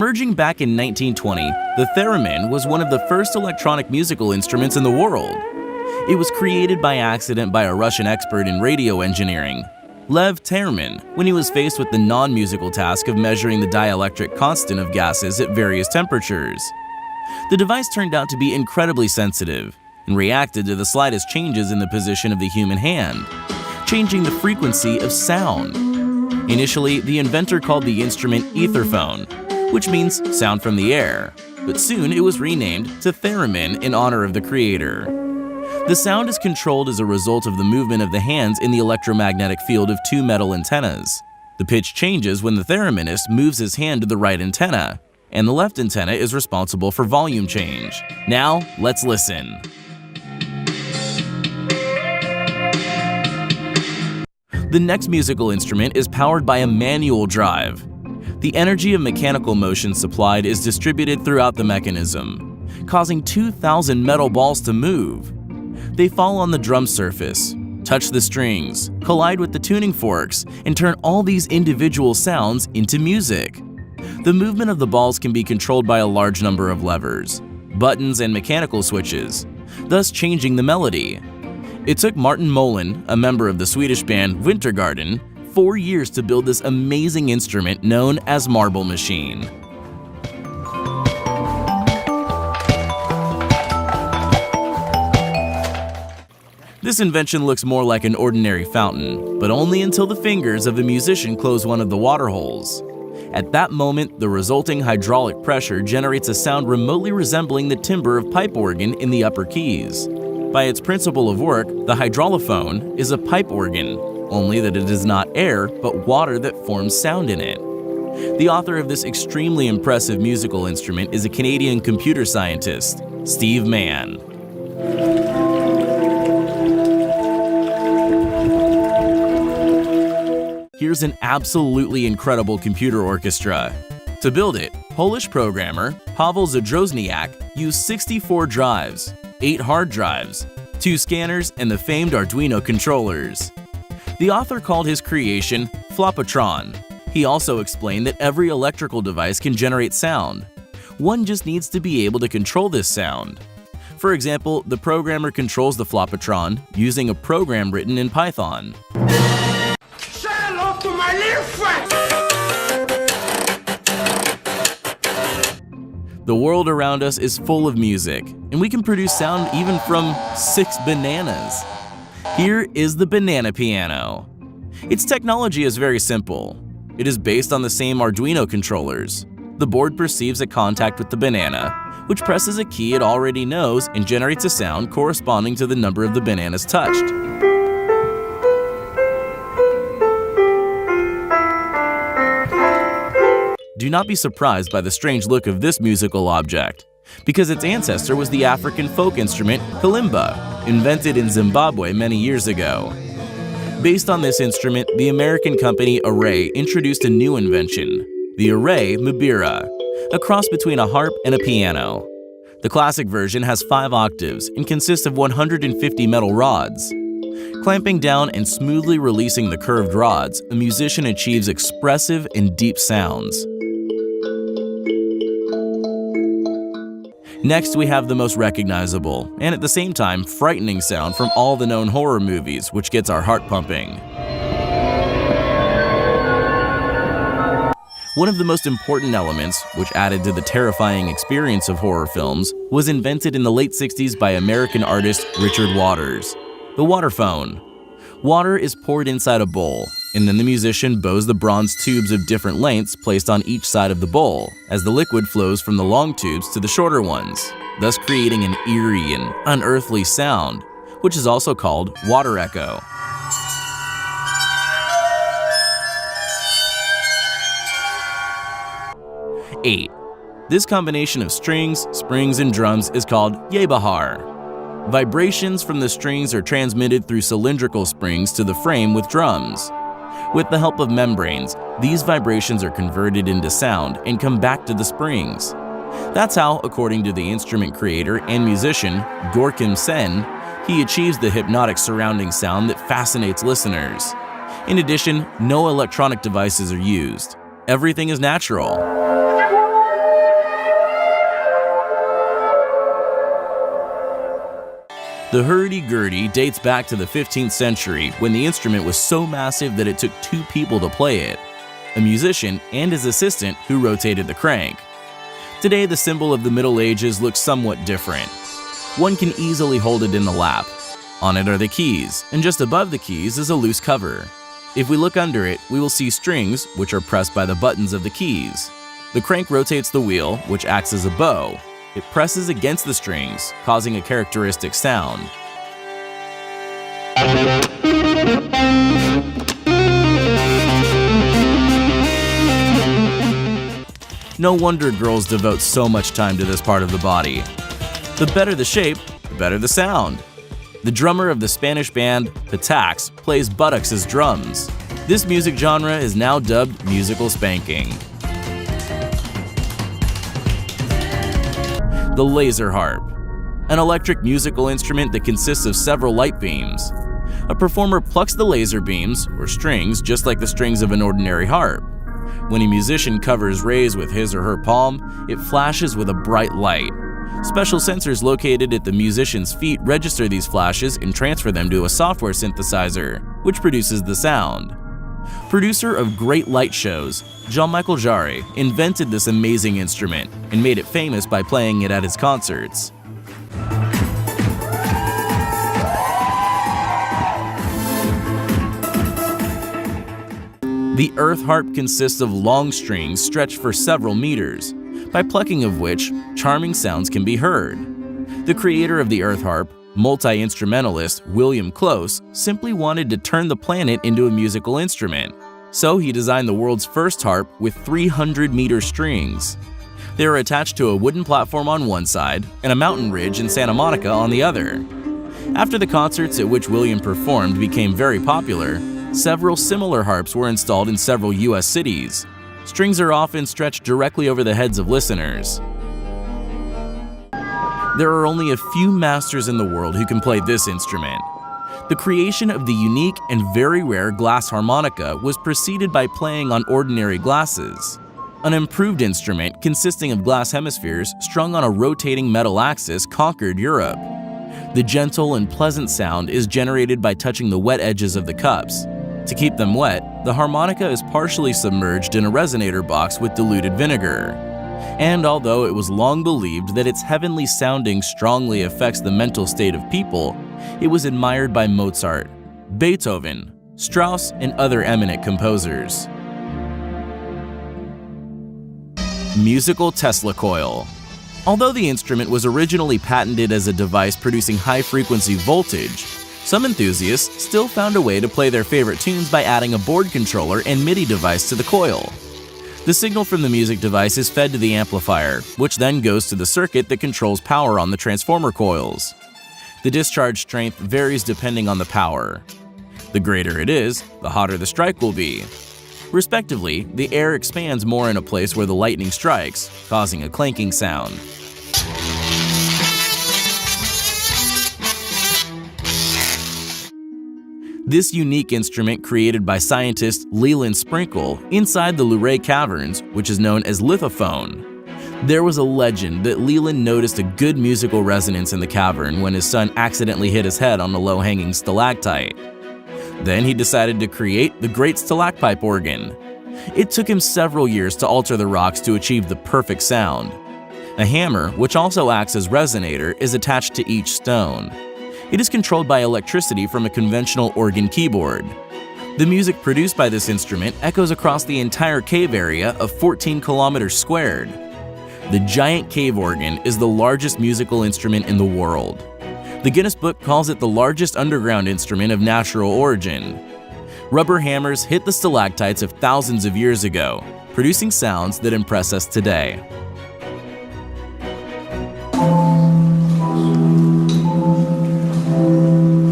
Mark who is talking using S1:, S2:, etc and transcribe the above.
S1: Emerging back in 1920, the theremin was one of the first electronic musical instruments in the world. It was created by accident by a Russian expert in radio engineering, Lev Theremin, when he was faced with the non-musical task of measuring the dielectric constant of gases at various temperatures. The device turned out to be incredibly sensitive and reacted to the slightest changes in the position of the human hand, changing the frequency of sound. Initially, the inventor called the instrument etherphone, which means sound from the air, but soon it was renamed to theremin in honor of the creator. The sound is controlled as a result of the movement of the hands in the electromagnetic field of two metal antennas. The pitch changes when the thereminist moves his hand to the right antenna, and the left antenna is responsible for volume change. Now, let's listen. The next musical instrument is powered by a manual drive. The energy of mechanical motion supplied is distributed throughout the mechanism, causing 2,000 metal balls to move. They fall on the drum surface, touch the strings, collide with the tuning forks, and turn all these individual sounds into music. The movement of the balls can be controlled by a large number of levers, buttons, and mechanical switches, thus changing the melody. It took Martin Molin, a member of the Swedish band Wintergatan, 4 years to build this amazing instrument known as Marble Machine. This invention looks more like an ordinary fountain, but only until the fingers of a musician close one of the water holes. At that moment, the resulting hydraulic pressure generates a sound remotely resembling the timbre of pipe organ in the upper keys. By its principle of work, the hydraulophone is a pipe organ, only that it is not air but water that forms sound in it. The author of this extremely impressive musical instrument is a Canadian computer scientist, Steve Mann. Here's an absolutely incredible computer orchestra. To build it, Polish programmer Paweł Zadrozniak used 64 drives, 8 hard drives, 2 scanners, and the famed Arduino controllers. The author called his creation Floppotron. He also explained that every electrical device can generate sound. One just needs to be able to control this sound. For example, the programmer controls the Floppotron using a program written in Python.
S2: To my little friend.
S1: The world around us is full of music, and we can produce sound even from 6 bananas. Here is the banana piano. Its technology is very simple. It is based on the same Arduino controllers. The board perceives a contact with the banana, which presses a key it already knows and generates a sound corresponding to the number of the bananas touched. Do not be surprised by the strange look of this musical object, because its ancestor was the African folk instrument kalimba, invented in Zimbabwe many years ago. Based on this instrument, the American company Array introduced a new invention, the Array Mbira, a cross between a harp and a piano. The classic version has 5 octaves and consists of 150 metal rods. Clamping down and smoothly releasing the curved rods, a musician achieves expressive and deep sounds. Next, we have the most recognizable, and at the same time, frightening sound from all the known horror movies, which gets our heart pumping. One of the most important elements, which added to the terrifying experience of horror films, was invented in the late 60s by American artist Richard Waters, the waterphone. Water is poured inside a bowl, and then the musician bows the bronze tubes of different lengths placed on each side of the bowl, as the liquid flows from the long tubes to the shorter ones, thus creating an eerie and unearthly sound, which is also called water echo. Eight. This combination of strings, springs, and drums is called Yaybahar. Vibrations from the strings are transmitted through cylindrical springs to the frame with drums. With the help of membranes, these vibrations are converted into sound and come back to the springs. That's how, according to the instrument creator and musician Görkem Şen, he achieves the hypnotic surrounding sound that fascinates listeners. In addition, no electronic devices are used. Everything is natural. The hurdy-gurdy dates back to the 15th century when the instrument was so massive that it took 2 people to play it, a musician and his assistant who rotated the crank. Today, the symbol of the Middle Ages looks somewhat different. One can easily hold it in the lap. On it are the keys, and just above the keys is a loose cover. If we look under it, we will see strings, which are pressed by the buttons of the keys. The crank rotates the wheel, which acts as a bow. It presses against the strings, causing a characteristic sound. No wonder girls devote so much time to this part of the body. The better the shape, the better the sound. The drummer of the Spanish band PatAx plays buttocks as drums. This music genre is now dubbed musical spanking. The laser harp, an electric musical instrument that consists of several light beams. A performer plucks the laser beams, or strings, just like the strings of an ordinary harp. When a musician covers rays with his or her palm, it flashes with a bright light. Special sensors located at the musician's feet register these flashes and transfer them to a software synthesizer, which produces the sound. Producer of great light shows, Jean-Michel Jarre invented this amazing instrument and made it famous by playing it at his concerts. The earth harp consists of long strings stretched for several meters, by plucking of which charming sounds can be heard. The creator of the earth harp, multi-instrumentalist William Close, simply wanted to turn the planet into a musical instrument. So he designed the world's first harp with 300-meter strings. They are attached to a wooden platform on one side and a mountain ridge in Santa Monica on the other. After the concerts at which William performed became very popular, several similar harps were installed in several U.S. cities. Strings are often stretched directly over the heads of listeners. There are only a few masters in the world who can play this instrument. The creation of the unique and very rare glass harmonica was preceded by playing on ordinary glasses. An improved instrument consisting of glass hemispheres strung on a rotating metal axis conquered Europe. The gentle and pleasant sound is generated by touching the wet edges of the cups. To keep them wet, the harmonica is partially submerged in a resonator box with diluted vinegar. And although it was long believed that its heavenly sounding strongly affects the mental state of people, it was admired by Mozart, Beethoven, Strauss, and other eminent composers. Musical Tesla coil. Although the instrument was originally patented as a device producing high-frequency voltage, some enthusiasts still found a way to play their favorite tunes by adding a board controller and MIDI device to the coil. The signal from the music device is fed to the amplifier, which then goes to the circuit that controls power on the transformer coils. The discharge strength varies depending on the power. The greater it is, the hotter the strike will be. Respectively, the air expands more in a place where the lightning strikes, causing a clanking sound. This unique instrument created by scientist Leland Sprinkle inside the Luray Caverns, which is known as lithophone. There was a legend that Leland noticed a good musical resonance in the cavern when his son accidentally hit his head on a low-hanging stalactite. Then he decided to create the great stalacpipe organ. It took him several years to alter the rocks to achieve the perfect sound. A hammer, which also acts as resonator, is attached to each stone. It is controlled by electricity from a conventional organ keyboard. The music produced by this instrument echoes across the entire cave area of 14 kilometers squared. The giant cave organ is the largest musical instrument in the world. The Guinness Book calls it the largest underground instrument of natural origin. Rubber hammers hit the stalactites of thousands of years ago, producing sounds that impress us today.